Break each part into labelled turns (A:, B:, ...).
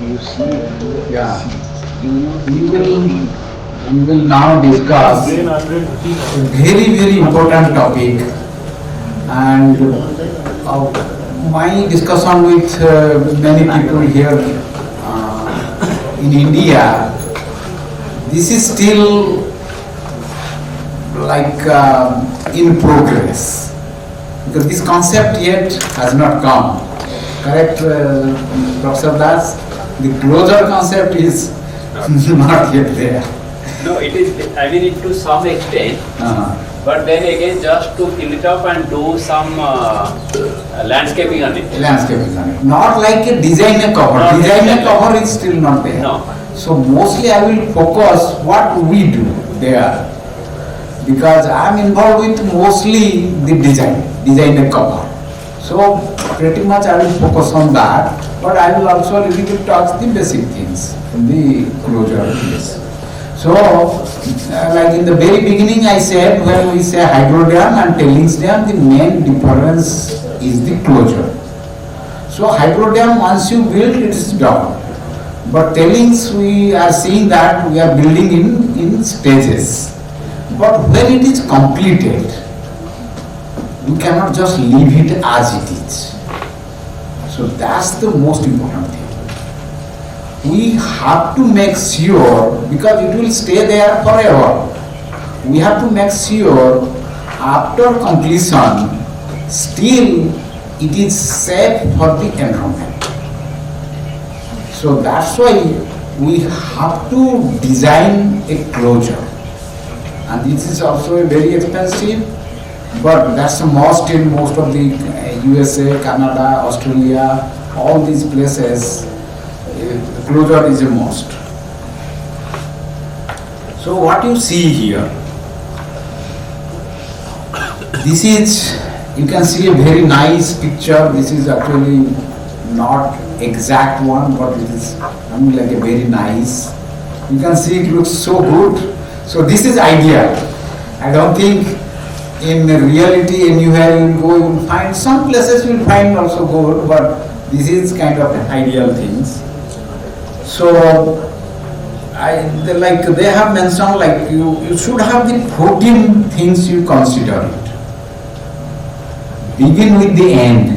A: you see,
B: Yeah.
A: you know,
B: We will now discuss a very important topic, and my discussion with many people here in India, this is still like in progress, because this concept yet has not come. Correct, Professor Das? The closure concept is not yet there.
C: No, it is, I mean, to some extent, but then again, just to fill it up and do some landscaping on it.
B: Landscaping on it. Not like a designer cover.
C: Not
B: Designer
C: exactly.
B: cover is still not there.
C: No.
B: So mostly I will focus what we do there, because I am involved with mostly the designer cover. So pretty much I will focus on that, but I will also a little bit touch the basic things in the closure case. So like in the very beginning I said, when we say hydro dam and tailings dam, the main difference is the closure. So hydro dam, once you build, it is done. But tailings, we are seeing that we are building in stages. But when it is completed, we cannot just leave it as it is. So that's the most important thing. We have to make sure, because it will stay there forever, we have to make sure after completion, still it is safe for the environment. So that's why we have to design a closure. And this is also very expensive, but that's a must in most of the USA, Canada, Australia, all these places. Closure is a must. So what you see here, this is, you can see a very nice picture. This is actually not exact one, but it is like a very nice. You can see it looks so good. So this is ideal. I don't think in reality anywhere you will go, you will find, some places you will find also good, but this is kind of ideal things. So they have mentioned, like you should have the 14 things you consider it. Begin with the end.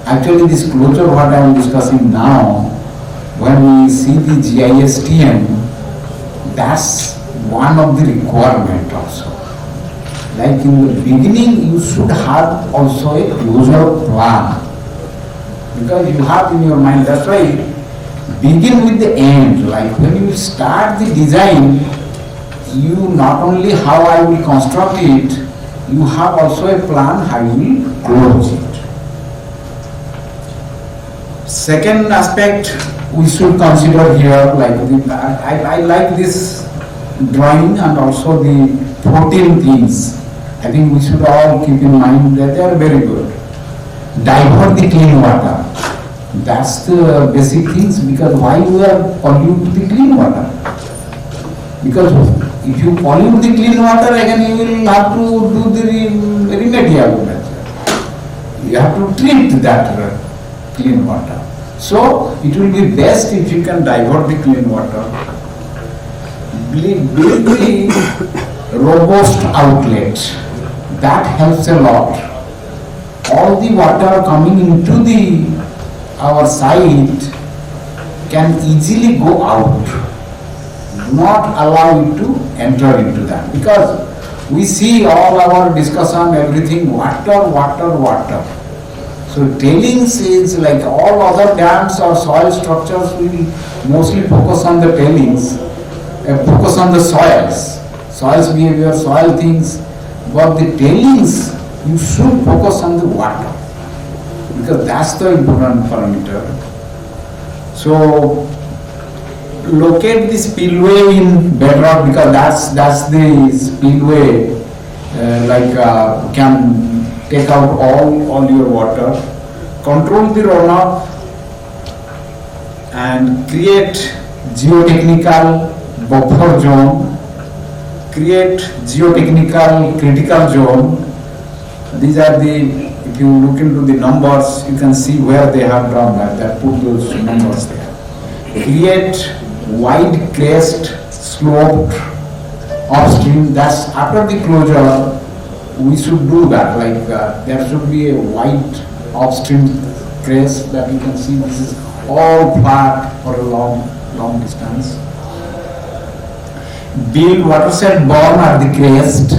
B: Actually this closure what I am discussing now, when we see the GISTM, that's one of the requirement also. Like in the beginning you should have also a closure plan, because you have in your mind, that's why begin with the end. Like when you start the design, you not only how I will construct it, you have also a plan how you will close it. Second aspect we should consider here, like I like this drawing and also the 14 things. I think we should all keep in mind that they are very good. Divert the clean water. That's the basic things, because why we are pollute the clean water? Because if you pollute the clean water, again you will have to do the remedial measure. You have to treat that clean water. So it will be best if you can divert the clean water. Build the robust outlet. That helps a lot. All the water coming into our site can easily go out. Do not allow it to enter into that, because we see all our discussion, everything, water, water, water. So tailings is like all other dams or soil structures, we mostly focus on the tailings, focus on the soils behavior, soil things, but the tailings you should focus on the water, because that's the important parameter. So locate the spillway in bedrock, because that's the spillway can take out all your water. Control the runoff and create geotechnical buffer zone, create geotechnical critical zone. These are the, if you look into the numbers, you can see where they have drawn that, put those numbers there. create wide crest sloped upstream. That's after the closure. We should do that. Like there should be a wide upstream crest that you can see. This is all flat for a long distance. Build watershed berm at the crest.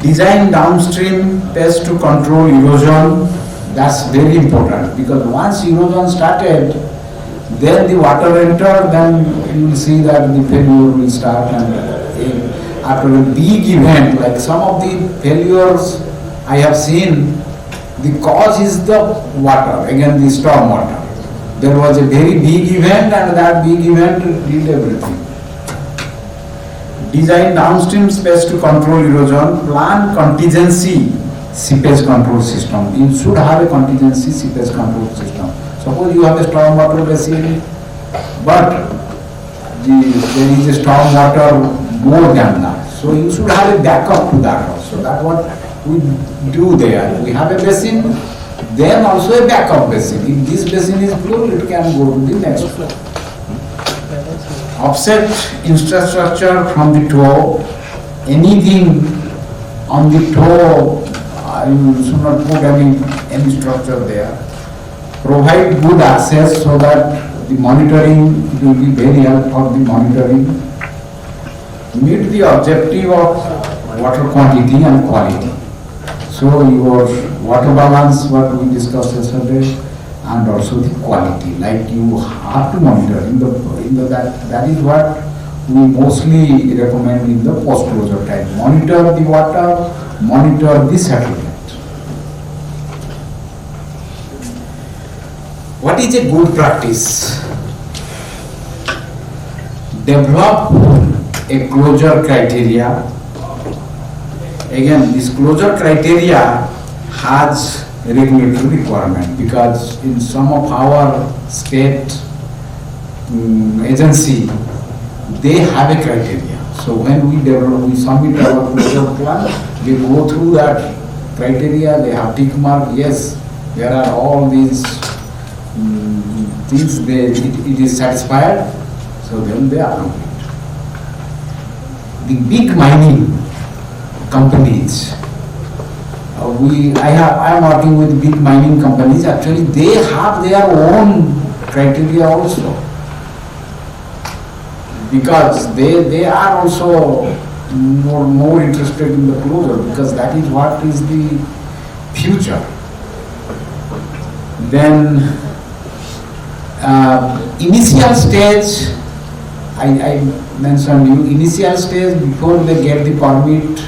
B: Design downstream pest to control erosion. That's very important because once erosion started, then the water enter, then you will see that the failure will start. And after a big event, like some of the failures I have seen, the cause is the water, again the storm water. There was a very big event and that big event did everything. Design downstream space to control erosion, plan contingency seepage control system. You should have a contingency seepage control system. Suppose you have a storm water basin, but there is a storm water more than that. So you should have a backup to that also. That's what we do there. We have a basin, then also a backup basin. If this basin is full, it can go to the next floor. Offset infrastructure from the toe. Anything on the toe, you should not put any structure there. Provide good access so that the monitoring, it will be very helpful for the monitoring. Meet the objective of water quantity and quality. So your water balance, what we discussed yesterday, and also the quality. Like you have to monitor that is what we mostly recommend in the post-closure time. Monitor the water, monitor the settlement. What is a good practice? Develop a closure criteria. Again, this closure criteria has a regulatory requirement because in some of our state agency, they have a criteria. So when we submit our closure plan, they go through that criteria, they have tick mark, yes, there are all these things, it is satisfied, so then they approve it. The big mining companies, I am working with big mining companies. Actually, they have their own criteria also, because they are also more interested in the closure, because that is what is the future. Then initial stage, I mentioned you, initial stage, before they get the permit,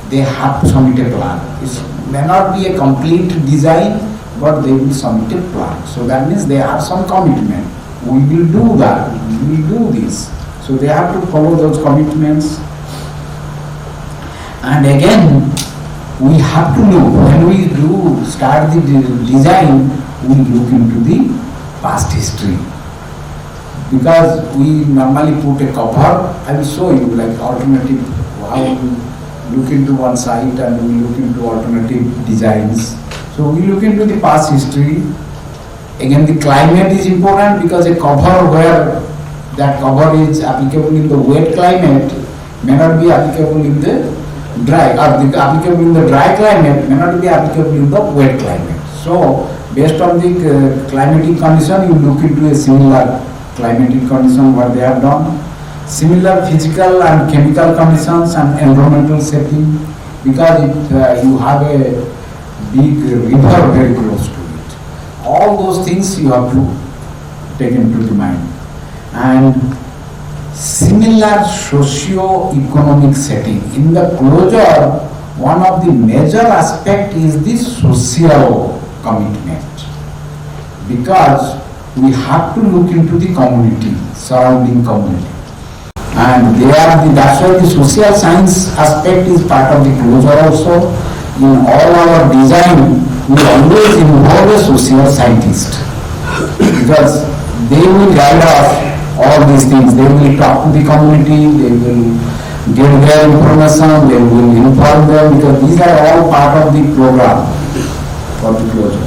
B: they have to submit a plan. It may not be a complete design, but they will submit a plan. So that means they have some commitment. We will do that, we will do this. So they have to follow those commitments. And again, we have to look, when we do start the design, we look into the past history. Because we normally put a cover, I will show you like alternative, how we look into one site and we look into alternative designs. So we look into the past history. Again, the climate is important, because a cover where that cover is applicable in the wet climate may not be applicable in the dry, or the applicable in the dry climate may not be applicable in the wet climate. So based on the climatic condition, you look into a similar climatic condition what they have done, similar physical and chemical conditions and environmental setting, because if you have a big river very close to it, all those things you have to take into the mind. And similar socio-economic setting. In the closure, one of the major aspect is the social commitment, because we have to look into the community, surrounding community. And that's why the social science aspect is part of the closure also. In all our design, we always involve a social scientist, because they will guide us all these things. They will talk to the community, they will get their information, they will inform them, because these are all part of the program for the closure.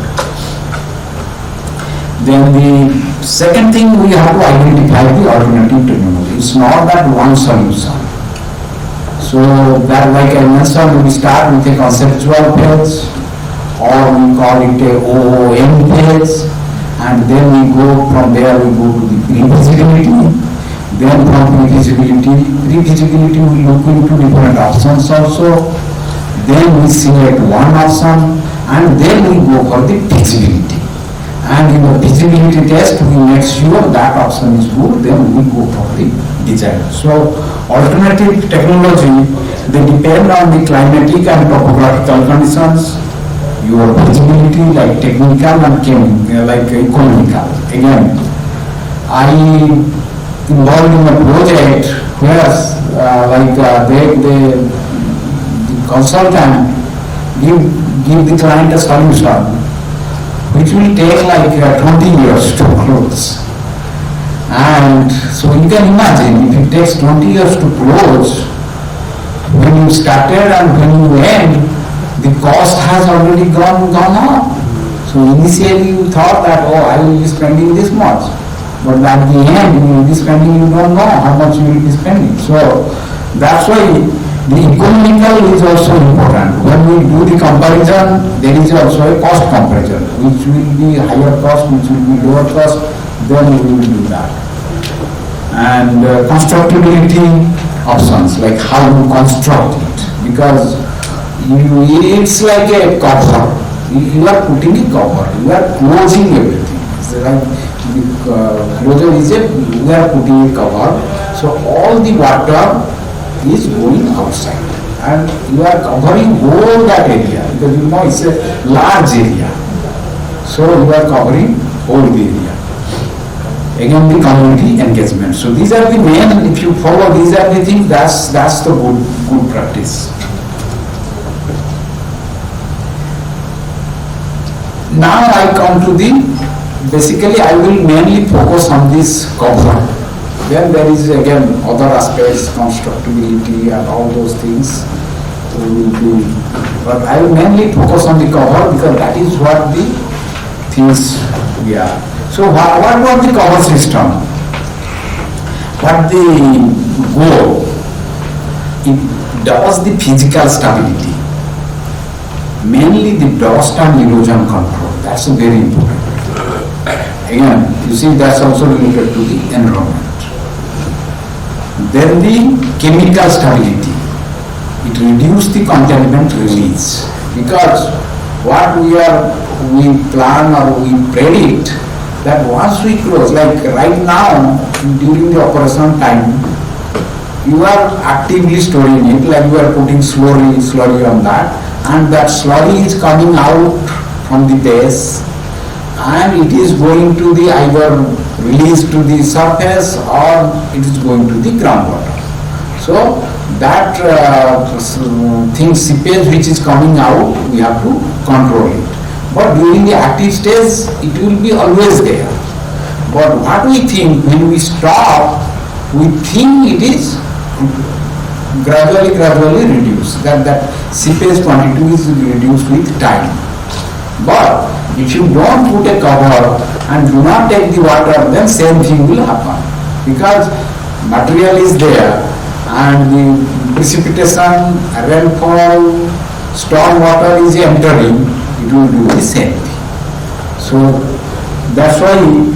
B: Then the second thing we have to identify the alternative technology. It's not that one solution. So that, like I mentioned, we start with a conceptual phase, or we call it a OOM phase, and then we go from there, we go to the pre-feasibility. Then from pre-feasibility we look into different options also. Then we select one option, and then we go for the feasibility. And in the feasibility test, we make sure that option is good, then we go for the design. So alternative technology, they depend on the climatic and topographical conditions, your feasibility, like technical and chemical, like economical. Again, I involved in a project where the consultant give the client a solution which will take like 20 years to close. And so you can imagine, if it takes 20 years to close, when you started and when you end, the cost has already gone up. So initially you thought that, oh, I will be spending this much. But at the end, you will be spending, you don't know how much you will be spending. So that's why the economical is also important. When we do the comparison, there is also a cost comparison, which will be higher cost, which will be lower cost, then we will do that. And constructability options, like how you construct it, because it's like a cover. You are putting a cover, you are closing everything. It's like the closure is you are putting a cover, so all the water is going outside, and you are covering all that area, because you know it's a large area, so you are covering all the area. Again, the community engagement. So these are the main, if you follow these are the things, that's the good practice. Now I come to basically I will mainly focus on this cover. Then there is again other aspects, constructability and all those things will be, but I will mainly focus on the cover because that is what the things we are. So what was the cover system? What the goal? It does the physical stability, mainly the dust and erosion control. That's very important. Again, you see that's also related to the environment. Then the chemical stability, it reduces the contaminant release, because what we plan or we predict that once we close, like right now during the operation time, you are actively storing it, like you are putting slurry on that, and that slurry is coming out from the base and it is going to the either released to the surface or it is going to the groundwater. So that thing, seepage which is coming out, we have to control it. But during the active stage, it will be always there. But what we think, when we stop, we think it is gradually reduced, that seepage quantity is reduced with time. But if you don't put a cover and do not take the water, then same thing will happen, because material is there and the precipitation, rainfall, storm water is entering, it will do the same thing. So that's why we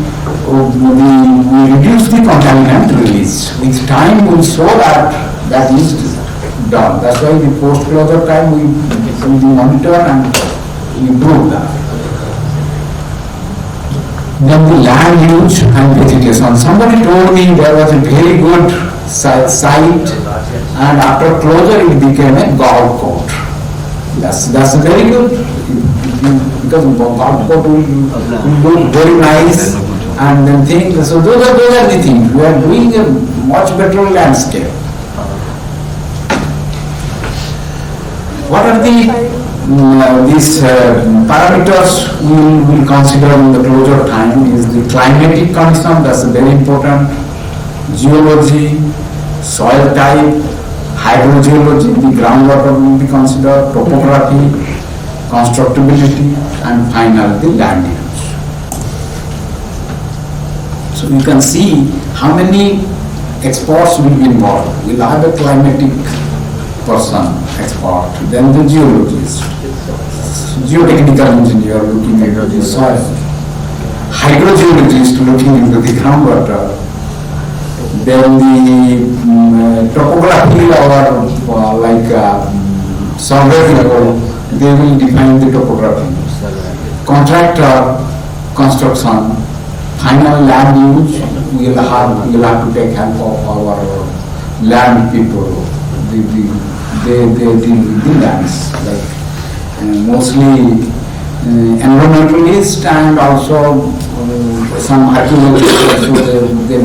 B: reduce the contaminant release. With time we show that is done. That's why the post-closure time we monitor and improve that. Then the land use and vegetation. Somebody told me there was a very good site and after closure it became a golf court. That's very good, because golf court will look very nice and then things. So those are the things. We are doing a much better landscape. What are these parameters we will consider in the closure time? Is the climatic condition, that's very important, geology, soil type, hydrogeology, the groundwater will be considered, topography, constructability, and finally the land use. So you can see how many experts will be involved. We'll have a climatic person, expert, then the geologist, geotechnical engineer looking into the soil, hydrogeologist looking into the groundwater, then the topography or survey level, they will define the topography. Contractor, construction, final land use, we'll have to take help of our land people. They deal with the lands, like mostly environmentalists and also some archaeologists, so the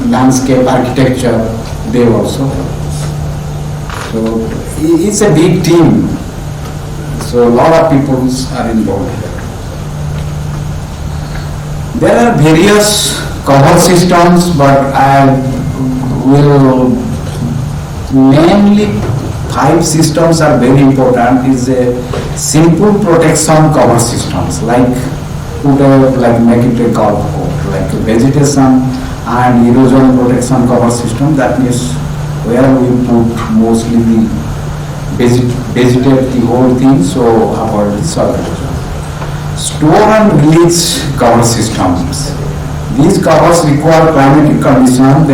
B: landscape architecture, they also. So it's a big team. So a lot of people are involved. There are various cover systems, but I will mainly 5 systems are very important. Is a simple protection cover systems like make it a golf course, like vegetation and erosion protection cover system. That means where we put mostly the vegetate the whole thing, so avoid the soil erosion. Store and release cover systems. These covers require climatic condition.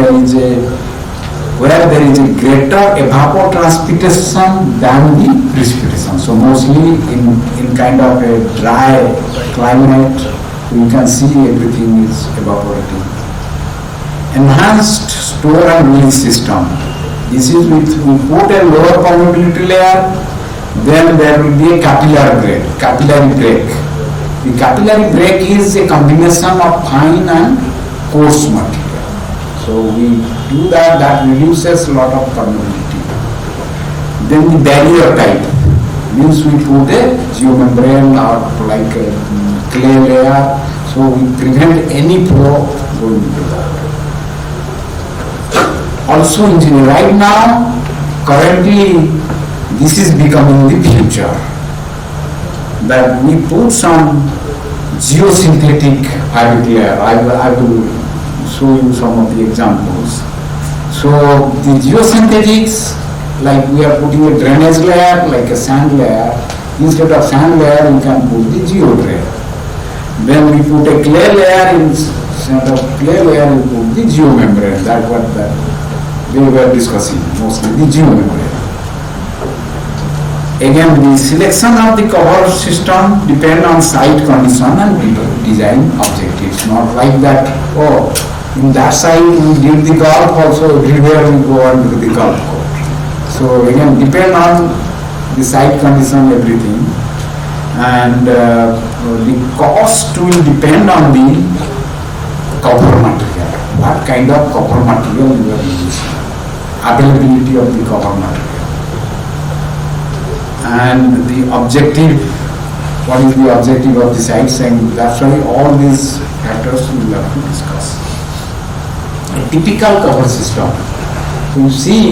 B: Where there is a greater evapotranspiration than the precipitation. So mostly in kind of a dry climate, you can see everything is evaporating. Enhanced store and release system. This is we put a lower permeability layer, then there will be a capillary break. The capillary break is a combination of fine and coarse material. So we do that reduces a lot of permeability. Then the barrier type means we put a geomembrane or like a clay layer, so we prevent any flow going into that. Also engineering, right now, currently this is becoming the future. That we put some geosynthetic fabric layer. I will show you some of the examples. So the geosynthetics, like we are putting a drainage layer, like a sand layer. Instead of sand layer, we can put the geodrain. Then we put a clay layer, instead of clay layer, we put the geomembrane. That's what we were discussing, mostly the geomembrane. Again, the selection of the cover system depend on site condition and design objectives. Not like that, in that side we did the golf, also everywhere we go and do the golf course. So again, depend on the site condition, everything. And the cost will depend on the cover material. What kind of cover material you are using. Availability of the cover material. And the objective, what is the objective of the site, saying that's why all these factors we will have to discuss. A typical cover system. So you see,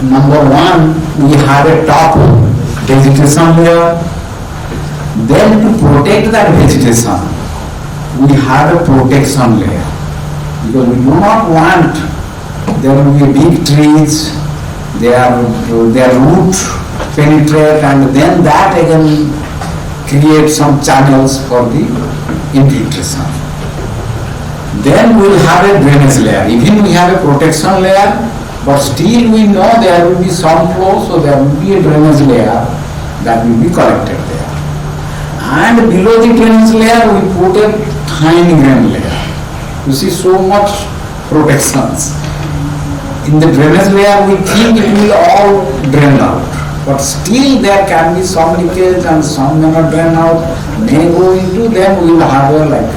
B: number one, we have a top vegetation layer. Then to protect that vegetation, we have a protection layer. Because we do not want there will be big trees, their root penetrate, and then that again create some channels for the infiltration. Then we will have a drainage layer. Even we have a protection layer, but still we know there will be some flow, so there will be a drainage layer that will be collected there. And below the drainage layer we put a fine grain layer. You see so much protections. In the drainage layer we think it will all drain out, but still there can be some leakage and some may not drain out, may go into, then we will have a like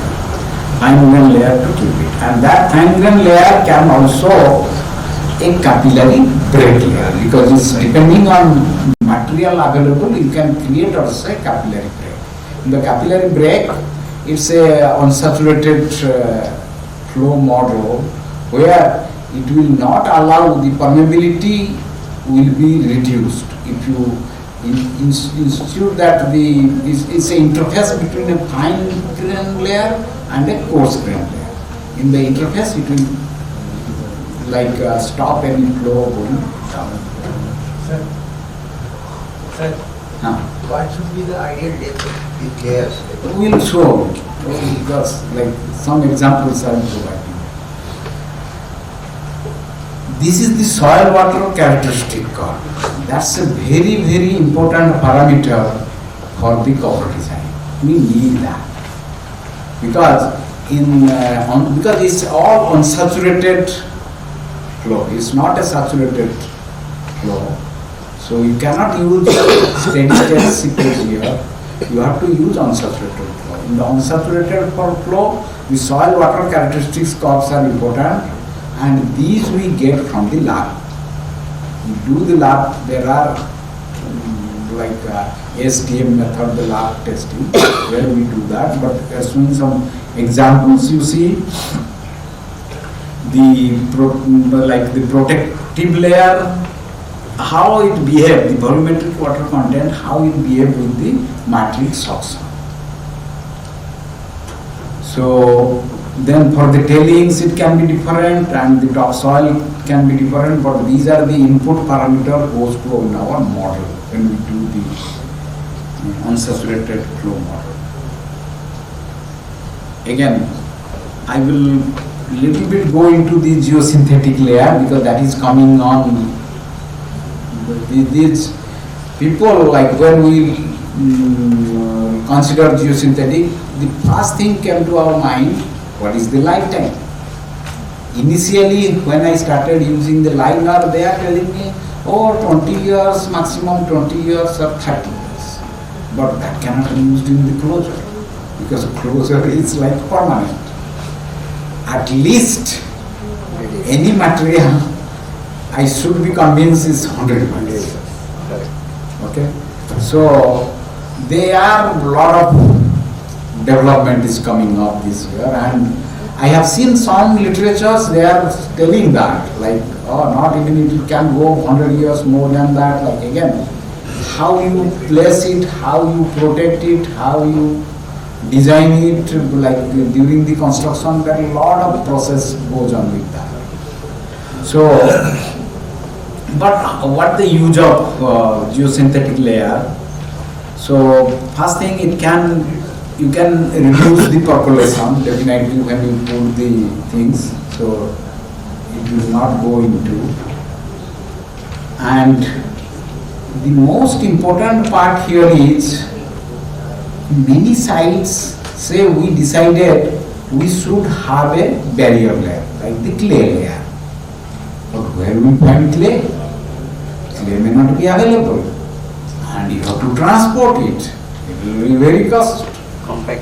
B: fine grain layer to keep it. And that fine grain layer can also a capillary break layer, because it's depending on material available, you can create also a capillary break. In the capillary break, it's a unsaturated flow model where it will not allow the permeability will be reduced. If you institute that it's an interface between a fine grain layer and a coarse grain layer. In the interface, it will stop any flow going down.
A: Sir, what should be the ideal depth of these layers?
B: We will show because some examples I will provide. This is the soil water characteristic curve. That's a very, very important parameter for the cover design. We need that because because it's all unsaturated flow. It's not a saturated flow. So you cannot use steady state seepage here. You have to use unsaturated flow. In the unsaturated flow, the soil water characteristics curves are important, and these we get from the lab. We do the lab. There are STM method, the lab testing, where we do that. But as soon as some examples you see, the protective layer, how it behaves, the volumetric water content, how it behaves with the matrix suction. So then for the tailings it can be different and the topsoil can be different, but these are the input parameter goes to in our model when we do the unsaturated flow model. Again, I will little bit go into the geosynthetic layer because that is coming on. These people, when we consider geosynthetic, the first thing came to our mind, what is the lifetime? Initially, when I started using the liner, they are telling me, 20 years, maximum 20 years or 30 years. But that cannot be used in the closure because closure is permanent. At least any material I should be convinced is 100 years. Okay, so there are a lot of development is coming up this year, and I have seen some literatures they are telling that not even it can go 100 years more than that. Again, how you place it, how you protect it, how you design it, during the construction, there are a lot of process goes on with that. So, but what the use of geosynthetic layer? So first thing, you can reduce the percolation definitely when you put the things, so it will not go into. And the most important part here is, many sites say we decided we should have a barrier layer, like the clay layer. But where we find clay? Clay may not be available, and you have to transport it. It will be very costly.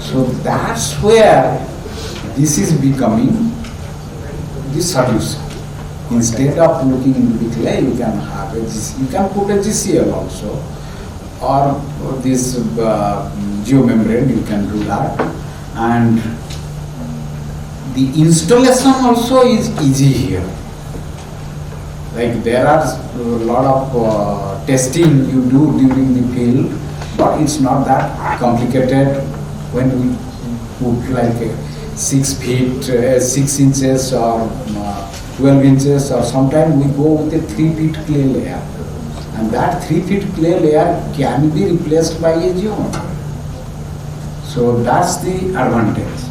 B: So that's where this is becoming the solution. Instead of looking into the clay, you can have you can put a GCL also, or this geomembrane, you can do that. And the installation also is easy here. There are a lot of testing you do during the field, but it's not that complicated. When we put 6 feet, 6 inches or 12 inches, or sometimes we go with a 3 feet clay layer, and that 3 feet clay layer can be replaced by a geometry. So that's the advantage.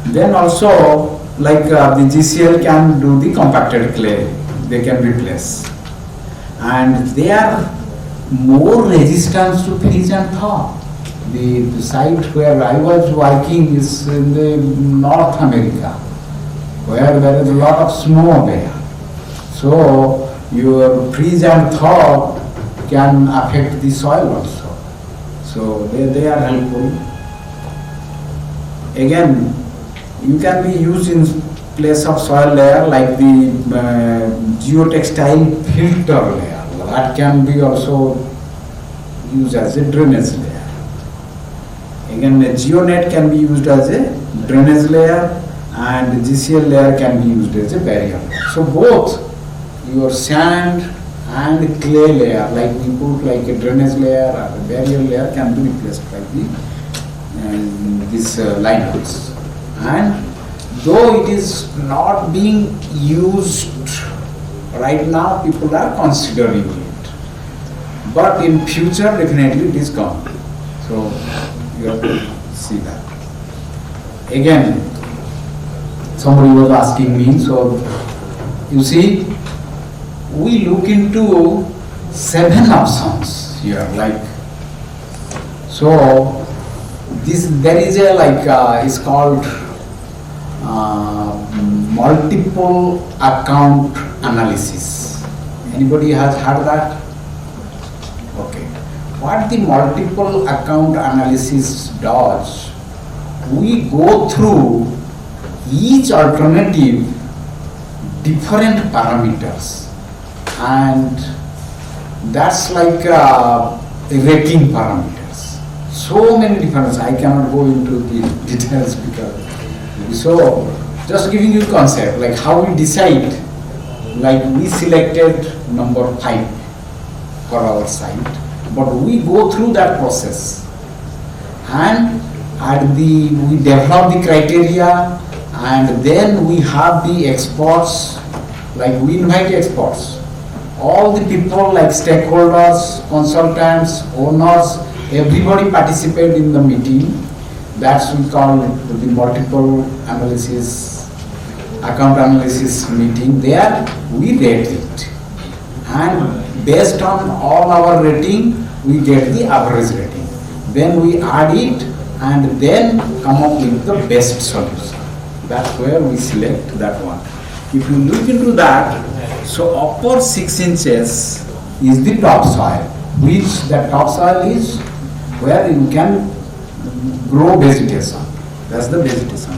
B: Then also, the GCL can do the compacted clay, they can replace, and they are more resistant to freeze and thaw. The site where I was working is in the North America, where there is a lot of snow there. So your freeze and thaw can affect the soil also. So they are helpful. Again, you can be used in place of soil layer like the geotextile filter layer. That can be also used as a drainage layer. Again, the geonet can be used as a drainage layer, and the GCL layer can be used as a barrier. So both your sand and clay layer, we put a drainage layer or a barrier layer, can be replaced by the these lineups. And though it is not being used right now, people are considering it. But in future, definitely it is coming. So you have to see that. Again, somebody was asking me, so you see, we look into 7 options here, like, so this, there is a it's called multiple account analysis. Anybody has heard that? Okay. What the multiple account analysis does, we go through each alternative different parameters, and that's like rating parameters. So many different, I cannot go into the details because, so just giving you concept, like how we decide, like we selected number 5 for our site, but we go through that process, and we develop the criteria, and then we have the experts, like we invite experts, all the people like stakeholders, consultants, owners, everybody participate in the meeting. That's we call the multiple analysis, account analysis meeting. There we rate it, and based on all our rating, we get the average rating. Then we add it, and then come up with the best solution. That's where we select that one. If you look into that, so upper 6 inches is the topsoil, which the topsoil is where you can grow vegetation. That's the vegetation.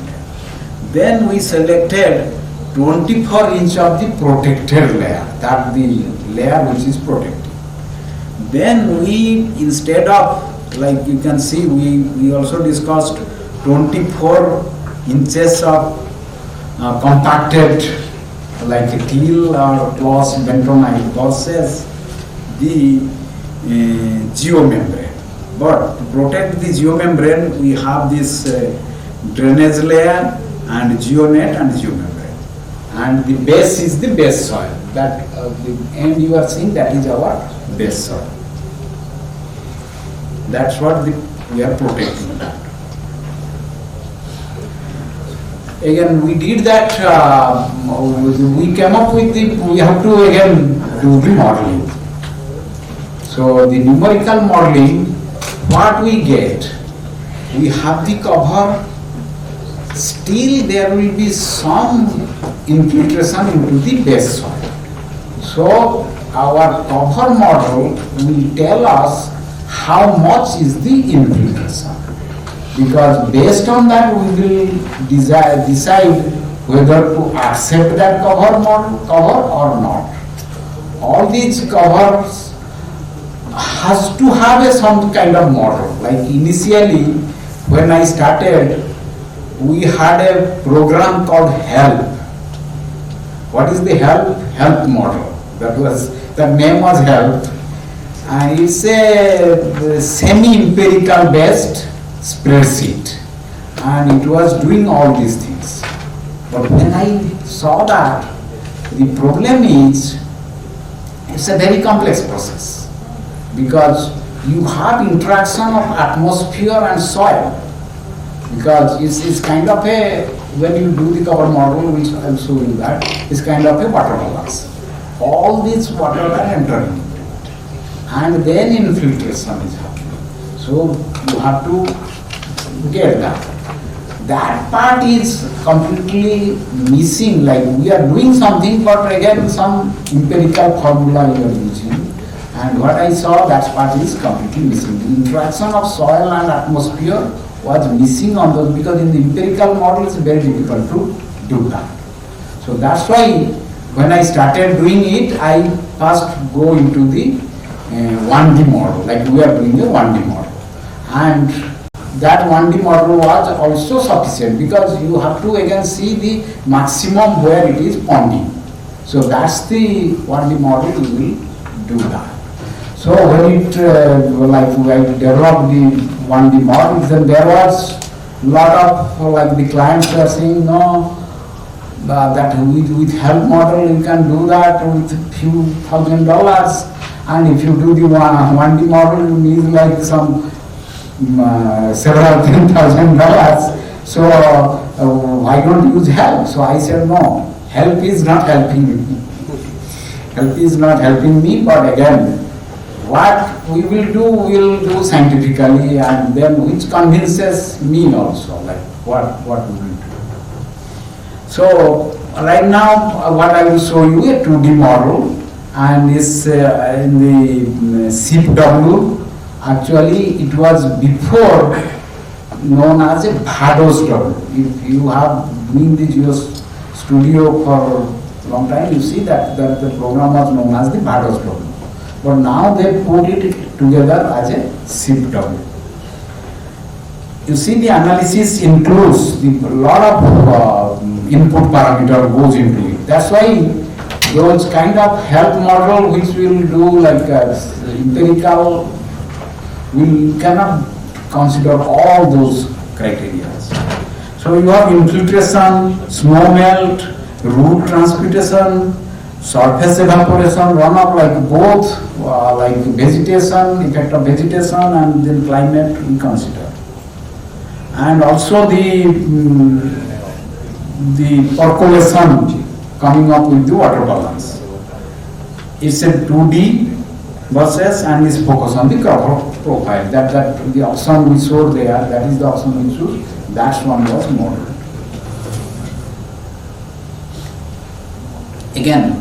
B: Then we selected 24 inch of the protected layer, that the layer which is protected. Then we, instead of, like you can see, we also discussed 24 inches of compacted, like a till or plus bentonite versus the geomembrane. But to protect the geomembrane, we have this drainage layer and geonet and geomembrane. And the base is the base soil. That the end you are seeing, that is our base soil. That's what we are protecting that. Again, we did that, we came up with we have to again do the modeling. So the numerical modeling, what we get, we have the cover, still there will be some infiltration into the base soil. So our cover model will tell us how much is the infiltration. Because based on that we will decide whether to accept that cover or not. All these covers has to have some kind of model. Like initially when I started, we had a program called HELP. What is the HELP model? The name was HELP, and it's a semi-empirical based spreadsheet, and it was doing all these things. But when I saw that, the problem is it's a very complex process, because you have interaction of atmosphere and soil, because it's kind of a, when you do the cover model, which I'll show you that, it's kind of a water balance. All these water are entering into it, and then infiltration is happening. So you have to get that. That part is completely missing, like we are doing something, but again some empirical formula you are using, and what I saw, that part is completely missing. The interaction of soil and atmosphere was missing on those, because in the empirical model it's very difficult to do that. So that's why when I started doing it, I first go into the 1D model, like we are doing a 1D model, and that 1D model was also sufficient, because you have to again see the maximum where it is ponding. So that's the 1D model, you will do that. So when it like we developed the 1D models, then there was lot of like the clients were saying no, that with help model you can do that with few $1,000, and if you do the 1D model you need like some several $10,000. So why don't use help? So I said no, help is not helping me. Help is not helping me, but again, what we will do scientifically, and then which convinces me also, like what we will do. So right now, what I will show you a 2D model, and is in the CPW. Actually, it was before known as a Bhados W. If you have been in the GEOS studio for a long time, you see that the program was known as the Bhados W. But now they put it together as a CPW. You see, the analysis includes a lot of input parameter goes into it. That's why those kind of health model which will do like empirical, we cannot consider all those criteria. So you have infiltration, snow melt, root transpiration, surface evaporation, runoff, like both like vegetation, effect of vegetation, and then climate we consider. And also the percolation coming up with the water balance. It's a 2D versus, and is focused on the crop profile. That the option we showed there, that is the option we chose. That one was modeled. Again,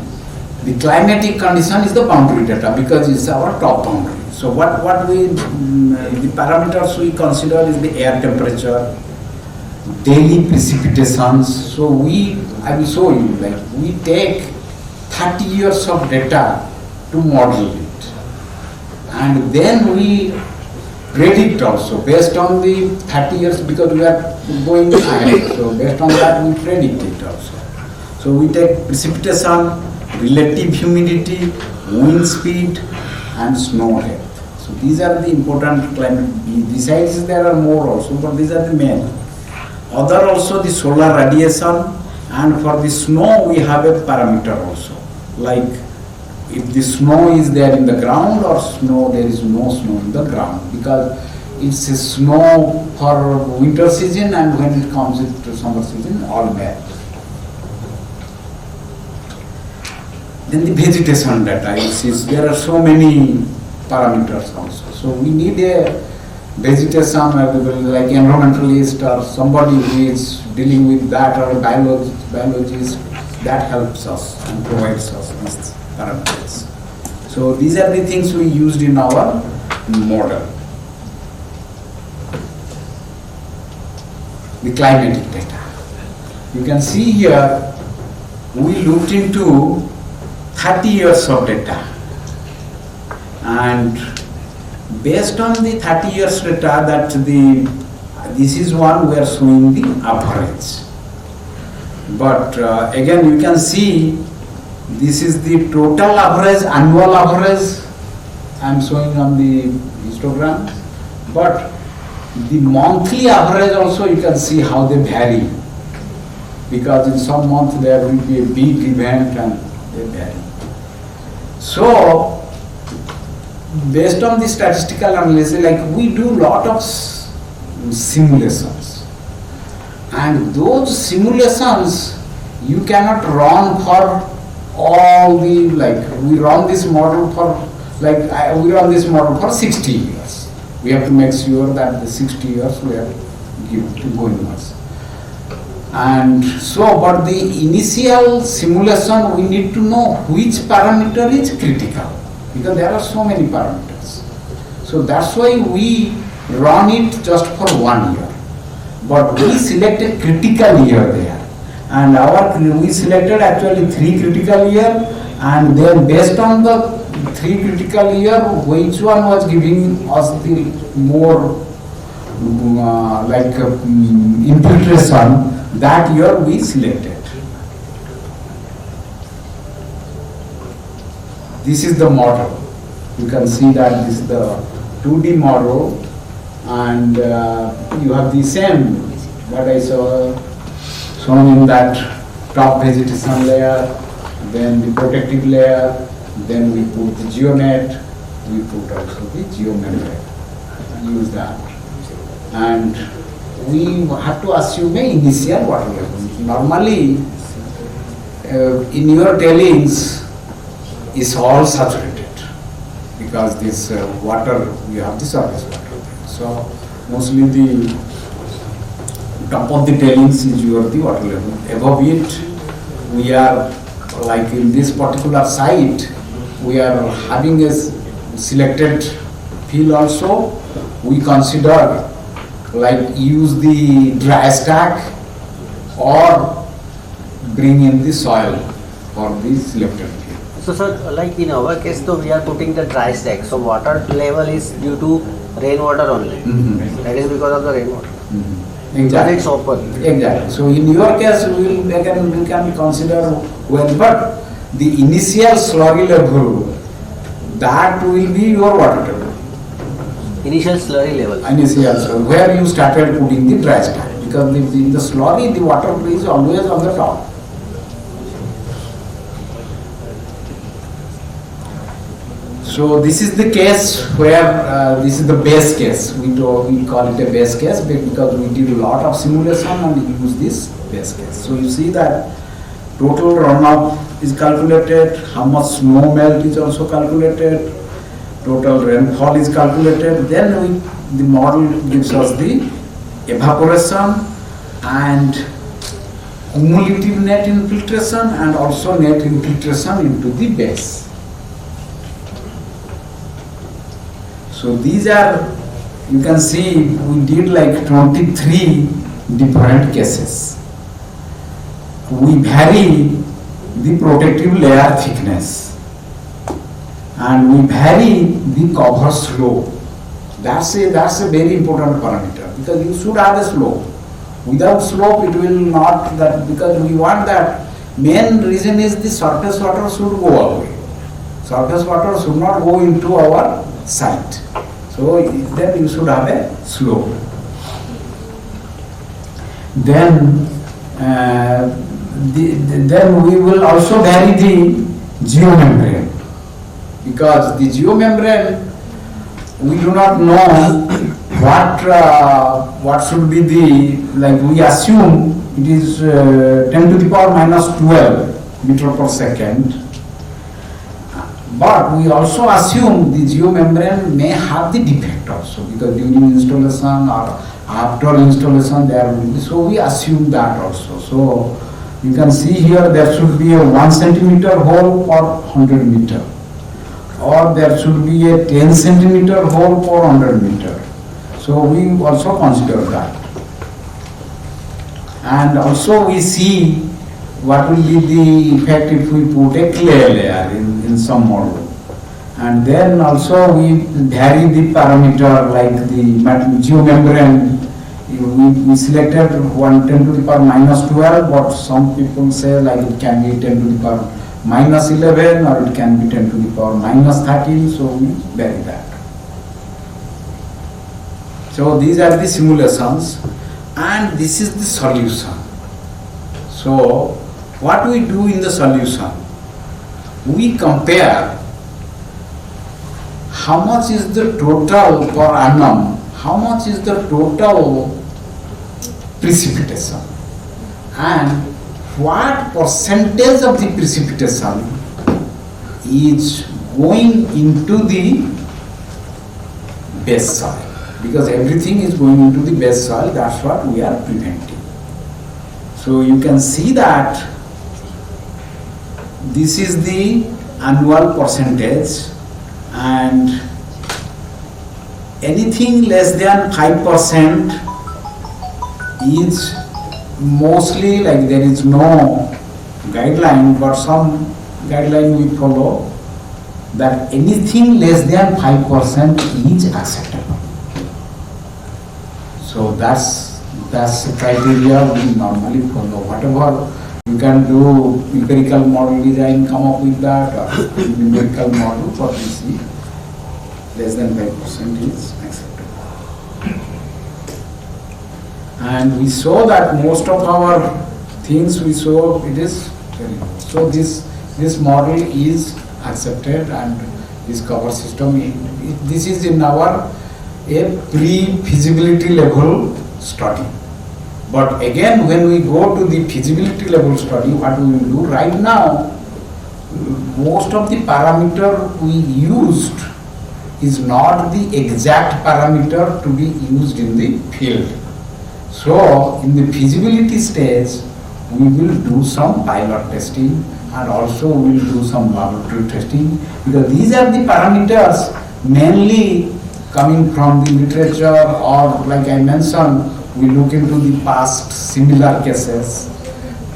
B: the climatic condition is the boundary data because it's our top boundary. So what we, the parameters we consider is the air temperature, daily precipitations. So I will show you, like we take 30 years of data to model it. And then we predict also based on the 30 years, because we are going ahead. So based on that we predict it also. So we take precipitation, relative humidity, wind speed, and snow depth. So these are the important climate. Besides there are more also, but these are the main. Other also the solar radiation, and for the snow we have a parameter also. Like if the snow is there in the ground or there is no snow in the ground, because it's a snow for winter season, and when it comes into summer season all bad. Then the vegetation data, there are so many parameters also. So we need a vegetation available, like environmentalist or somebody who is dealing with that, or a biologist, that helps us and provides us these parameters. So these are the things we used in our model. The climatic data. You can see here, we looked into 30 years of data, and based on the 30 years data, this is one we are showing the average. But again you can see this is the total average, annual average I am showing on the histogram, but the monthly average also you can see how they vary, because in some months there will be a big event and they vary. So based on the statistical analysis, like we do lot of simulations, and those simulations you cannot run for all the, like we run this model for, we run this model for 60 years. We have to make sure that the 60 years we are going on. And so, but the initial simulation we need to know which parameter is critical, because there are so many parameters. So that's why we run it just for 1 year. But we selected critical year there, and we selected actually 3 critical year, and then based on the 3 critical year, which one was giving us the more infiltration, that year we selected. This is the model. You can see that this is the 2D model, and you have the same what I saw shown in that top vegetation layer, then the protective layer, then we put the geonet, we put also the geomembrane. Use that, and we have to assume a initial water level. Normally, in your tailings is all saturated because this water, you have the surface water. So mostly the top of the tailings is your the water level. Above it, we are like in this particular site, we are having a selected field also. We consider like use the dry stack or bring in the soil for the selected field.
D: So sir, like in our case, so we are putting the dry stack. So water level is due to rainwater only. That is because of the rainwater.
B: Exactly.
D: Because it's open.
B: Exactly. So in your case, we can consider well, but the initial slurry level, that will be your water table.
D: Initial slurry level.
B: Initial slurry, where you started putting the dry stack, because in the slurry, the water is always on the top. So this is the case where this is the base case. We call it a base case because we did a lot of simulation and use this base case. So you see that total runoff is calculated, how much snow melt is also calculated, total rainfall is calculated. Then the model gives us the evaporation and cumulative net infiltration and also net infiltration into the base. So these are, you can see we did like 23 different cases. We vary the protective layer thickness and we vary the cover slope. That's a very important parameter because you should have a slope. Without slope it will not, that because we want that. Main reason is the surface water should go away. Surface water should not go into our site. So then you should have a slope. Then then we will also vary the geomembrane, because the geomembrane we do not know what should be the, like we assume it is 10 to the power minus 12 meter per second. But we also assume the geomembrane may have the defect also, because during installation or after installation there will be, so we assume that also. So you can see here there should be a 1 centimeter hole per 100 meter, or there should be a 10 centimeter hole per 100 meter. So we also consider that. And also we see what will be the effect if we put a clay layer in some model. And then also we vary the parameter like the geomembrane. We selected 10 to the power minus 12, but some people say like it can be 10 to the power minus 11 or it can be 10 to the power minus 13, so we vary that. So these are the simulations and this is the solution. So what we do in the solution, we compare how much is the total per annum, how much is the total precipitation and what percentage of the precipitation is going into the base soil, because everything is going into the base soil, that's what we are preventing. So you can see that this is the annual percentage, and anything less than 5% is mostly, like there is no guideline, but some guideline we follow that anything less than 5% is acceptable. So that's the criteria we normally follow. Whatever you can do, empirical model design, come up with that, or numerical model for this. less than 5% is acceptable. And we saw that most of our things we saw it is very low. So this model is accepted, and this cover system, this is in our a pre-feasibility level study. But again, when we go to the feasibility level study, what we will do right now, most of the parameter we used is not the exact parameter to be used in the field. So in the feasibility stage, we will do some pilot testing, and also we will do some laboratory testing, because these are the parameters mainly coming from the literature, or like I mentioned, we look into the past similar cases,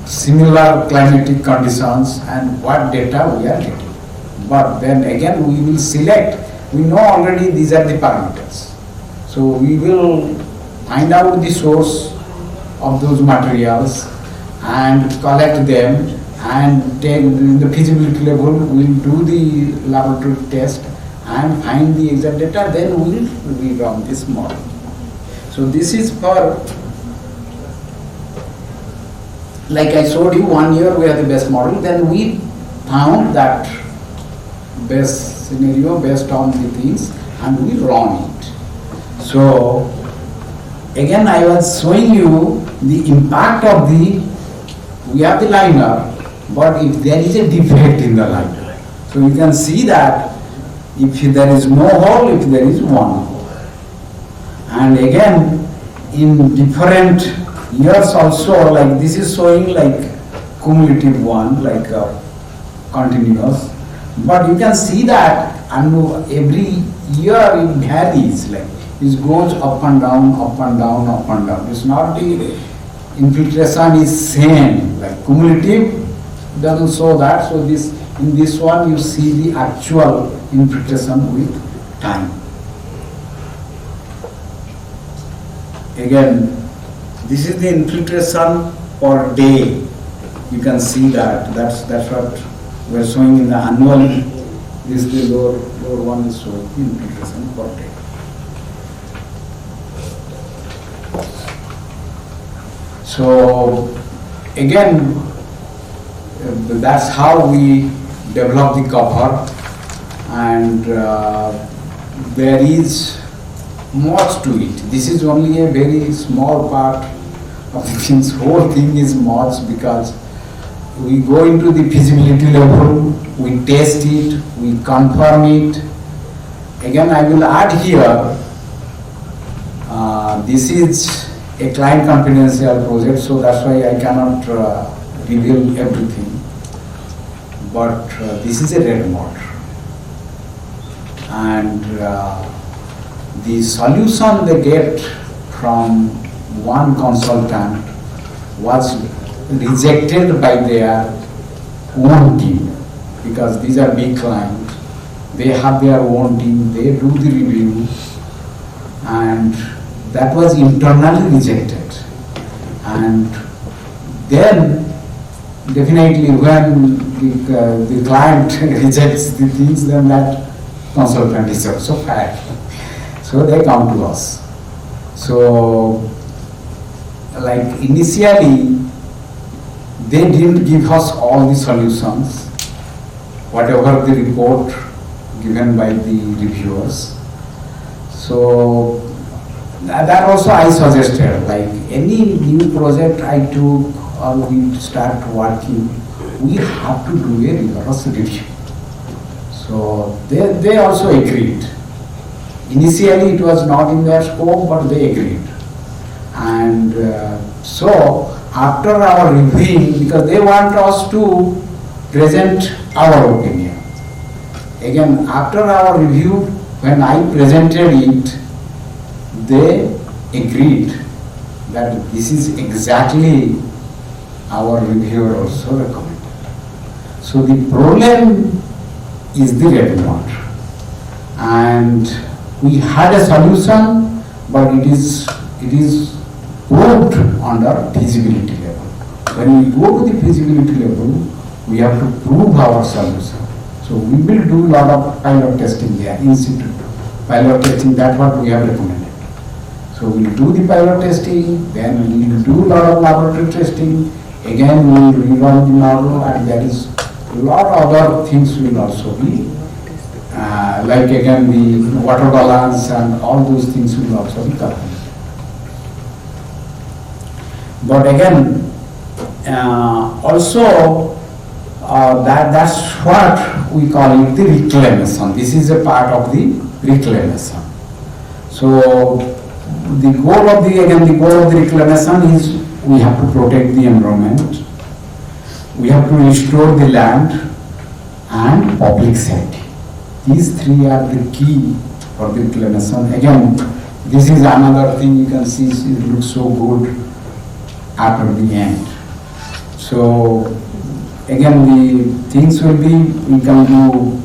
B: similar climatic conditions, and what data we are getting. But then again we will select, we know already these are the parameters. So we will find out the source of those materials and collect them, and take the feasibility level, we will do the laboratory test and find the exact data, then we will rerun this model. So this is for, like I showed you, 1 year we have the best model, then we found that best scenario based on the things, and we run it. So again I was showing you the impact of the, we have the liner, but if there is a defect in the liner, so you can see that if there is no hole, if there is one hole. And again, in different years also, like this is showing like cumulative one, like continuous, but you can see that every year it varies, like it goes up and down, up and down, up and down. It's not the infiltration is same, like cumulative doesn't show that. So this, in this one you see the actual infiltration with time. Again, this is the infiltration per day. You can see that. That's what we are showing in the annual. This is the lower one is showing infiltration per day. So again, that's how we develop the cover, and there is much to it. This is only a very small part of the things. Whole thing is much, because we go into the feasibility level, we test it, we confirm it. Again, I will add here, this is a client confidential project, so that's why I cannot reveal everything. But this is a red mortar, and the solution they get from one consultant was rejected by their own team, because these are big clients. They have their own team, they do the review, and that was internally rejected. And then definitely when the client rejects the things, then that consultant is also fired. So they come to us. So like initially they didn't give us all the solutions, whatever the report given by the reviewers. So that also I suggested, like any new project I took or we start working, we have to do a rigorous review. So they also agreed. Initially it was not in their scope, but they agreed. And so after our reviewing, because they want us to present our opinion. Again, after our review, when I presented it, they agreed that this is exactly our reviewer also recommended. So the problem is the red water, and we had a solution, but it is proved under feasibility level. When we go to the feasibility level, we have to prove our solution. So we will do a lot of pilot testing there in situ. pilot testing, that's what we have recommended. So we'll do the pilot testing, then we'll do a lot of laboratory testing, again we'll rerun the model, and there is a lot of other things will also be, like again the water balance and all those things will also be covered. But again, also that's what we call it the reclamation. This is a part of the reclamation. So the goal of the reclamation is we have to protect the environment, we have to restore the land and public safety. These three are the key for the reclamation. Again, this is another thing you can see, it looks so good after the end. So again, the things will be, we can do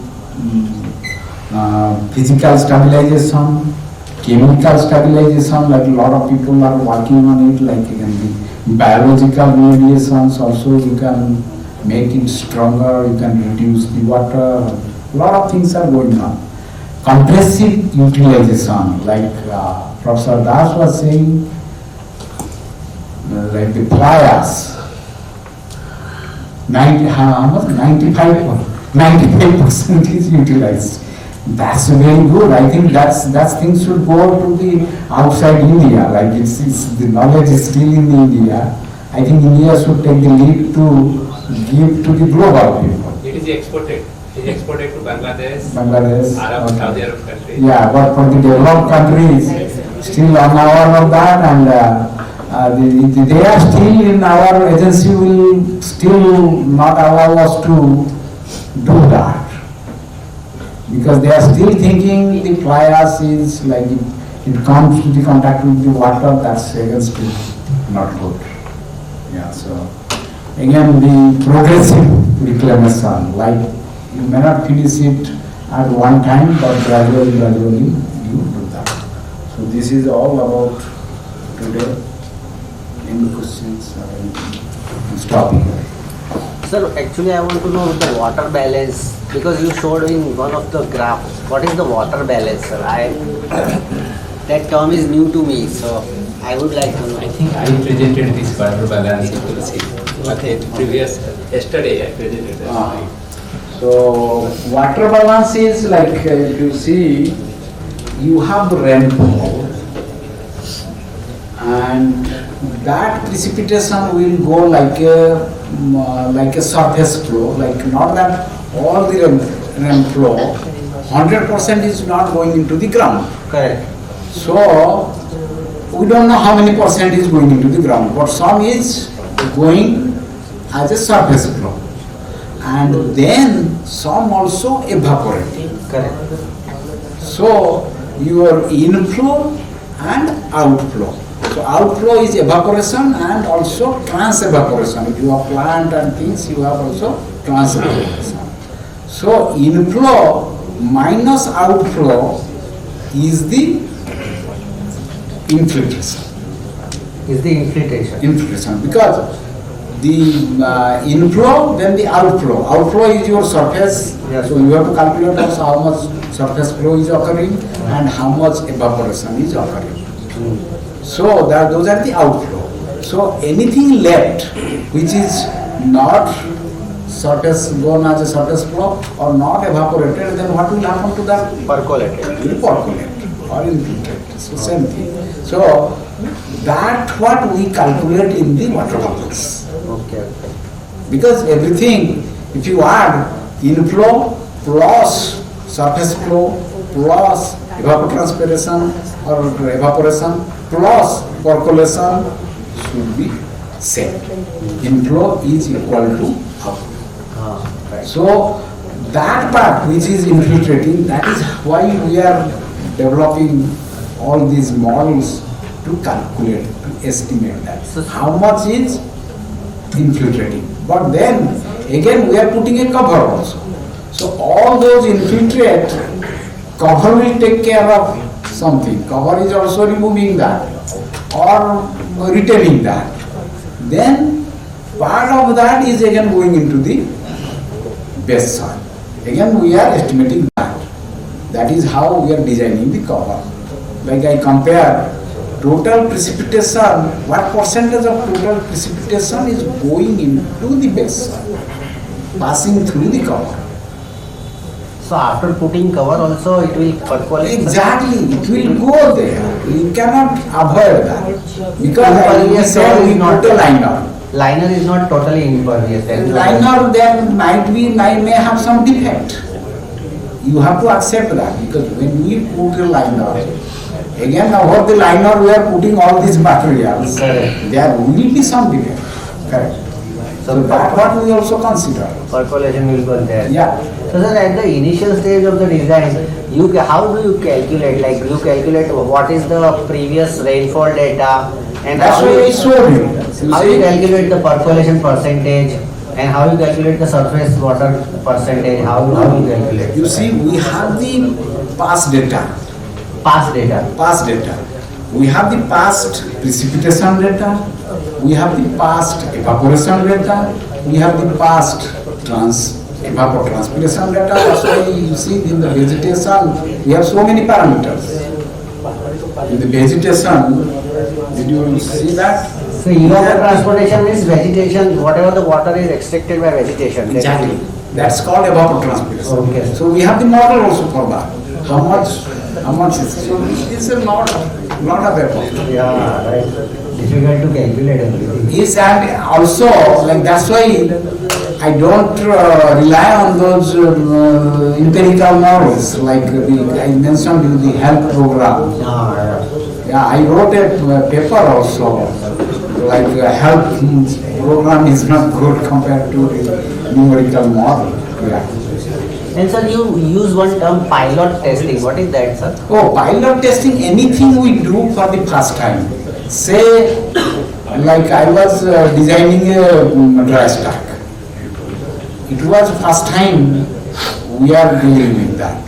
B: physical stabilization, chemical stabilization, like a lot of people are working on it, like again the biological remediations also you can make it stronger, you can reduce the water, a lot of things are going on. Compressive utilization, like Professor Das was saying, like the pliers, 95% is utilized. That's very good. I think that's things should go to the outside India. Like it's the knowledge is still in India. I think India should take the lead to give to the global people.
C: It is exported. It is exported to Bangladesh,
B: Okay.
C: Saudi Arab countries.
B: Yeah, but for the developed countries, still unaware of that, and they are still in our agency will still not allow us to do that. Because they are still thinking the pliers is like it comes to the contact with the water, that's against it, not good. Yeah, so again the progressive reclamation, like you may not finish it at one time, but gradually you do that. So this is all about today. Any questions or anything? Stop here.
D: Sir, actually I want to know the water balance, because you showed in one of the graphs. What is the water balance, sir? That term is new to me, so I would like to know.
C: I think I presented this water balance in the city. Okay, yesterday I presented that.
B: So water balance is like if you see, you have rainfall, and that precipitation will go like a surface flow, like not that all the rainfall 100% is not going into the ground.
D: Correct.
B: So we don't know how many percent is going into the ground, but some is going as a surface flow, and then some also evaporating.
D: Correct.
B: So your inflow and outflow. So outflow is evaporation and also trans-evaporation. If you have plant and things, you have also trans-evaporation. So inflow minus outflow is the infiltration.
D: Is the infiltration.
B: Infiltration, because the inflow, then the outflow. Outflow is your surface,
D: Yes.
B: so you have to calculate also how much surface flow is occurring and how much evaporation is occurring. So those are the outflow. So anything left which is not surface gone as a surface flow or not evaporated, then what will happen to that?
D: Percolated.
B: It will percolate or infiltrate. So same thing. So that's what we calculate in the water balance.
D: Okay.
B: Because everything, if you add inflow plus surface flow plus evapotranspiration or evaporation plus percolation should be same. Inflow is equal to outflow.
D: Right.
B: So that part which is infiltrating, that is why we are developing all these models to calculate, to estimate that.
D: So
B: How much is infiltrating? But then again we are putting a cover also. So all those infiltrate, cover will take care of something. Cover is also removing that or retaining that. Then part of that is again going into the base soil. Again we are estimating that. That is how we are designing the cover. Like I compare total precipitation, what percentage of total precipitation is going into the base soil, passing through the cover.
D: So after putting cover also it will percolate?
B: Exactly, it will go there. You cannot avoid that. Because I said we put a liner.
D: Liner is not totally impervious.
B: Liner there may have some defect. You have to accept that because when we put a liner, again over the liner we are putting all these materials.
D: Correct.
B: There will be some defect. Correct. So that what we also consider.
D: Percolation will go there.
B: Yeah.
D: So sir, at the initial stage of the design, how do you calculate? Like you calculate what is the previous rainfall data and
B: That's
D: how
B: why I
D: you,
B: showed you.
D: how you calculate the percolation percentage and how you calculate the surface water percentage? How you calculate?
B: You see, we have the past data.
D: Past data.
B: Past data. We have the past precipitation data, we have the past evaporation data, we have the past evapotranspiration data. That's why you see in the vegetation, we have so many parameters. In the vegetation, did you see that?
D: So evapotranspiration means vegetation, whatever the water is extracted by vegetation.
B: Exactly. That's called evapotranspiration.
D: Okay.
B: So we have the model also for that. How much is it? So it's a lot of effort.
D: Yeah, right. Difficult to calculate everything.
B: Yes, and also, like that's why I don't rely on those empirical models, like I mentioned in the health program. Yeah, I wrote a paper also, like health program is not good compared to the numerical model. Yeah.
D: And sir, you use one term pilot testing. What is that, sir?
B: Oh, pilot testing, anything we do for the first time. Say, like I was designing a dry stack. It was first time we are dealing with that.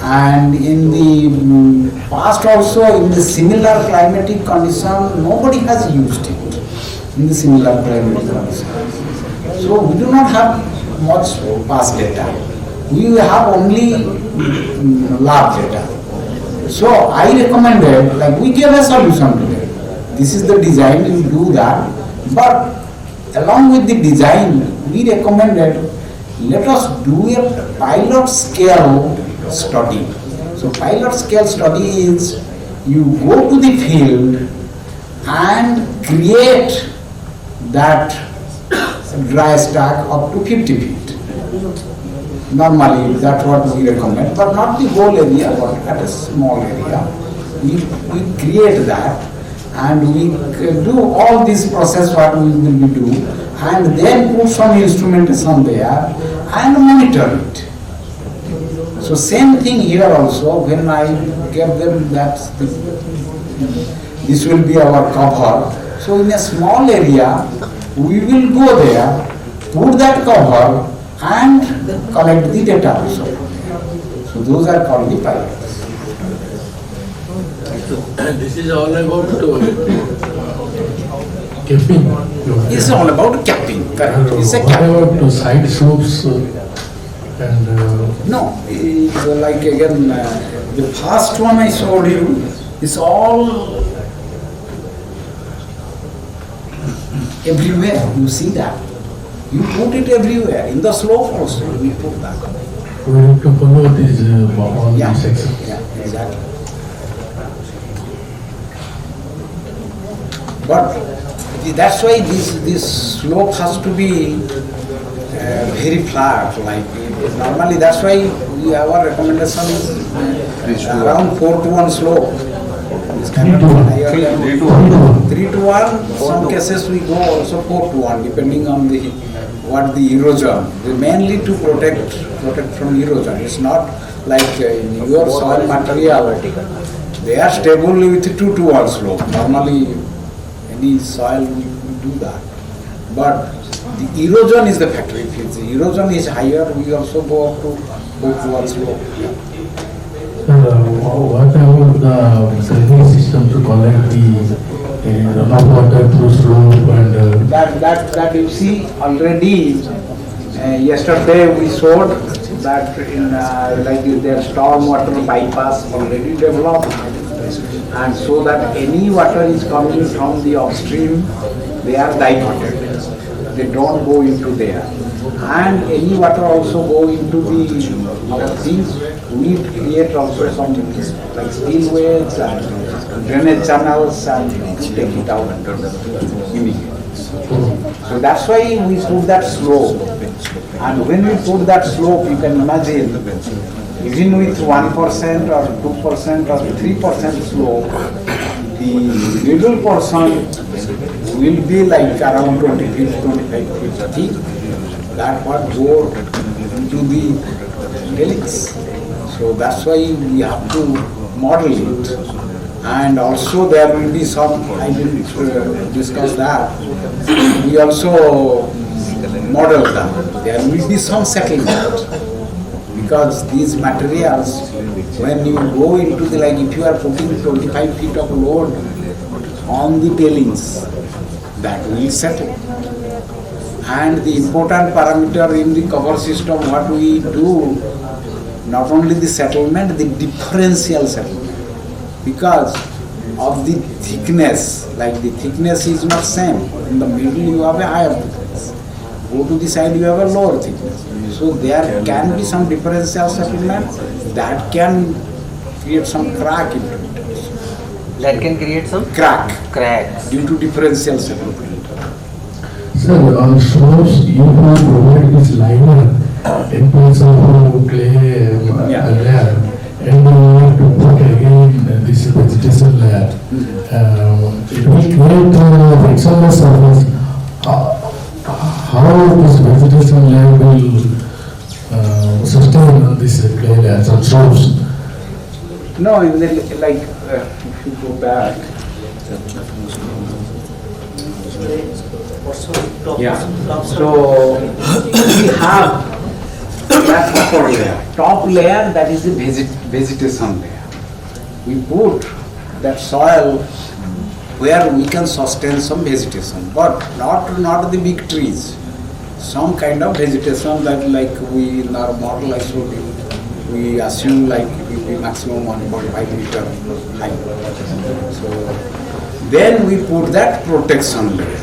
B: And in the past also, in the similar climatic condition, nobody has used it in the similar climatic condition. So we do not have much past data. We have only lab data. So I recommended, like we gave a solution to that. This is the design, you do that. But along with the design, we recommended, let us do a pilot scale study. So pilot scale study is, you go to the field and create that dry stack up to 50 feet. Normally, that's what we recommend, but not the whole area, but at a small area. We create that and we do all this process what we will be do, and then put some instrumentation there and monitor it. So same thing here also, when I gave them that this will be our cover. So in a small area, we will go there, put that cover and collect the data also. So those are called the pilots.
E: This is all about capping.
B: It's all about capping, correct? It's a
E: What
B: cap.
E: about side slopes and
B: No, it's like again, the first one I showed you is all everywhere. You see that? You put it everywhere. In the slope also, we put that.
E: we have to follow these all
B: Yeah,
E: these sections?
B: yeah, exactly. But that's why this slope has to be very flat. Like normally, that's why our recommendation is around 4 to 1 slope. It's kind of higher than
E: 3 to 1.
B: 3 to 1. Some cases we go also 4 to 1, depending on the erosion. Mainly to protect from erosion. It's not like in your soil material. They are stable with 2 to 1 slope. Normally, any soil we do that. But the erosion is the factor. If the erosion is higher, we also go up to 4 to 1 slope.
E: What about the drainage system to collect the runoff water through slope and
B: That you see already yesterday we showed that in like their storm water bypass already developed, and so that any water is coming from the upstream, they are diverted. They don't go into there. And any water also go into the other things. We create also some like spillways and drainage channels and take it out immediately. So that's why we put that slope. And when we put that slope, you can imagine, even with 1% or 2% or 3% slope, the middle portion will be like around 20 feet, 25 feet thick. That what go into the helix. So that's why we have to model it. And also there will be some, I didn't discuss that, we also model that. There will be some settlement. Because these materials, when you go into the, like if you are putting 25 feet of load on the tailings, that will settle. And the important parameter in the cover system, what we do, not only the settlement, the differential settlement. Because of the thickness, like the thickness is not same. In the middle you have a higher thickness. Go to the side you have a lower thickness. So there can be some differential settlement that can create some crack into it.
D: That can create some
B: Crack due to differential settlement.
E: Sir, on slopes, you will provide this liner in place of clay layer, and you have to put again this vegetation layer. It will create an external surface. How this vegetation layer will sustain this clay layers on slopes?
B: No, in the, like if you go back. Yeah. So we have that upper layer. Top layer, that is the vegetation layer. We put that soil where we can sustain some vegetation, but not the big trees. Some kind of vegetation that like we in our model I showed you, we assume like it will be maximum 1.5 meter height. So then we put that protection layer.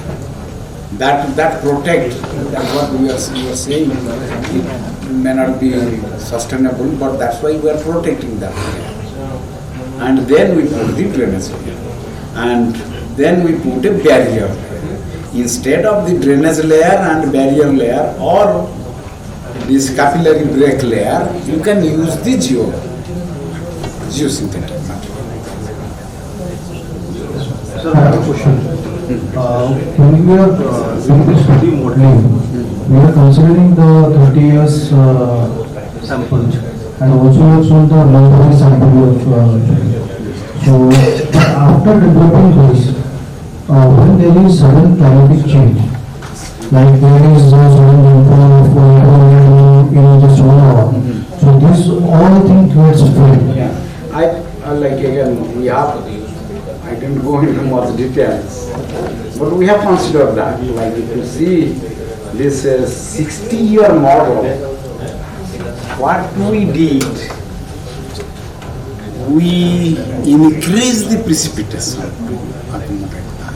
B: That protect, that's what you are saying, it may not be sustainable, but that's why we are protecting that layer. And then we put the drainage layer. And then we put a barrier layer. Instead of the drainage layer and barrier layer or this capillary break layer, you can use the geosynthetic material.
F: Sir, I have a question. When we are doing the study modeling, we are considering the 30 years sample and also the long-term sample of so after developing this, when there is sudden climatic change, like there is sudden rainfall in just 1 hour, so this all thing creates flood.
B: Yeah, I like again, we have, I didn't go into much details, but we have considered that. Like if you see this 60-year model, what we did, we increased the precipitation to accommodate that.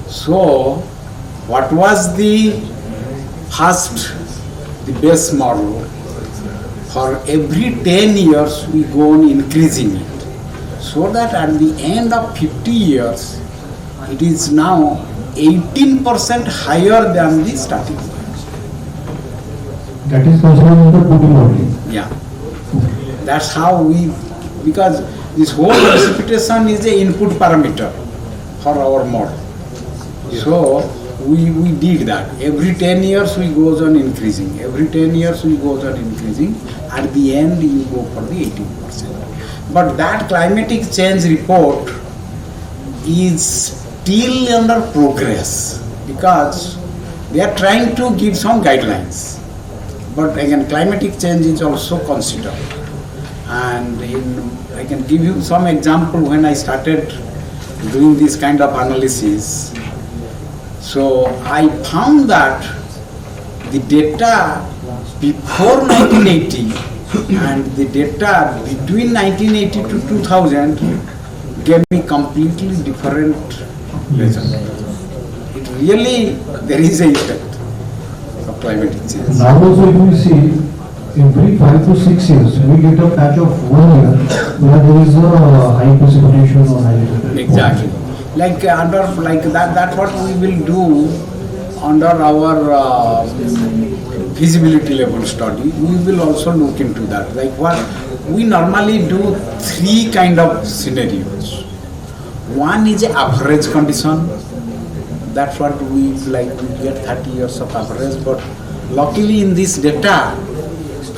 B: So what was the first, the base model? For every 10 years we go on increasing it, so that at the end of 50 years it is now 18% higher than the starting point.
F: That is considered in the 2D modeling.
B: Yeah, that's how we, because this whole precipitation is an input parameter for our model. So we did that. Every 10 years we goes on increasing. Every 10 years we goes on increasing. At the end you go for the 18%. But that climatic change report is still under progress because they are trying to give some guidelines. But again, climatic change is also considered. And I can give you some example when I started doing this kind of analysis. So I found that the data before 1980 and the data between 1980 to 2000 gave me completely different result. It really, there is a effect of climate change.
F: Now also if we see, every 5 to 6 years, we get a patch of 1 year where there is a high precipitation or high temperature.
B: Exactly. Like under like that's what we will do under our feasibility level study. We will also look into that. Like what we normally do 3 kind of scenarios. One is a average condition. That's what we like. We get 30 years of average, but luckily in this data,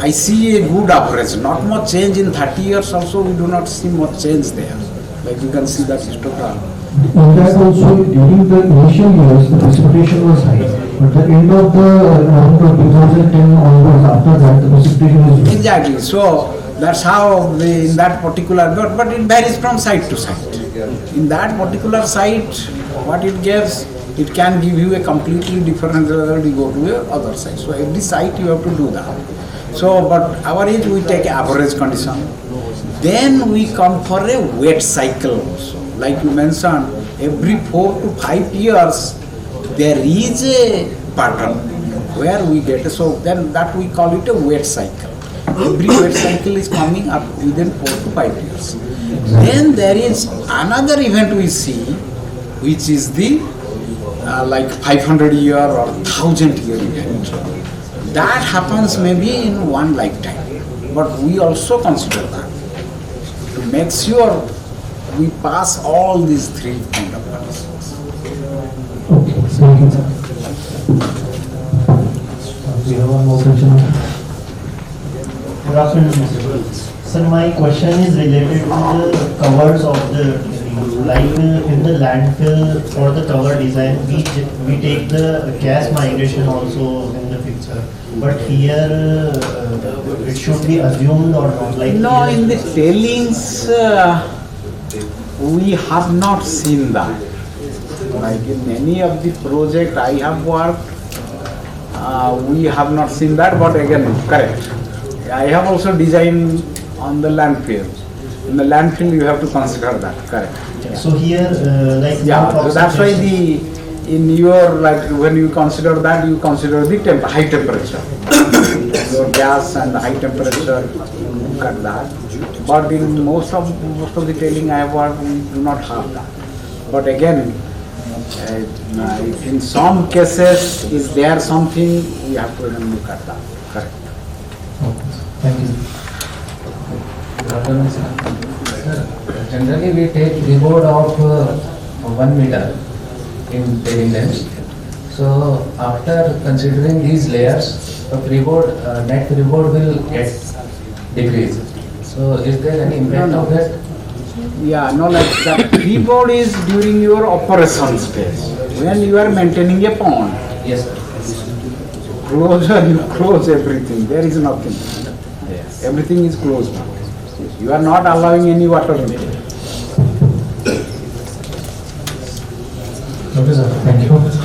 B: I see a good average. Not much change in 30 years. Also, we do not see much change there. Like you can see that is total.
F: In that also, during the initial years, the precipitation was high. But the end of the around 2010 onwards, after that, the precipitation is low.
B: Exactly. So that's how in that particular, but it varies from site to site. In that particular site, what it gives, it can give you a completely different result. You go to a other site. So every site you have to do that. So, but our age we take average condition. Then we come for a wet cycle also. Like you mentioned, every 4 to 5 years there is a pattern where we get. So then that we call it a wet cycle. Every wet cycle is coming up within 4 to 5 years. Then there is another event we see, which is the like 500 year or 1000 year event. That happens maybe in one lifetime. But we also consider that to make sure we pass all these 3 kind of conditions.
F: Okay, thank you. We have one more question.
G: Good afternoon, Mr. Brooks. Sir, my question is related to the covers of the trees. Like in the landfill for the cover design, we take the gas migration also in the picture. But here it should be assumed or not? Like
B: No,
G: here-
B: in the tailings we have not seen that. Like in many of the project I have worked, we have not seen that. But again, correct. I have also designed on the landfill. In the landfill, you have to consider that. Correct. Yeah.
G: So here, like
B: Yeah,
G: what
B: so that's why
G: concentration-
B: in your, like, when you consider that, you consider the high temperature. Your gas and the high temperature, you look at that. But in most of the tailing I have worked, we do not have that. But again, in some cases, is there something, we have to even look at that. Correct.
F: Thank you.
H: Generally, we take reward of 1 meter in tailing length. So, after considering these layers, the reward, net reward will get decreased. So, is there any impact
B: No.
H: of that?
B: Yeah, no, like the freeboard is during your operation phase. When you are maintaining a pond,
H: Yes, sir.
B: closure, you close everything. There is nothing.
H: Yes.
B: Everything is closed now. You are not allowing any water in there.
F: Okay, sir. Thank you.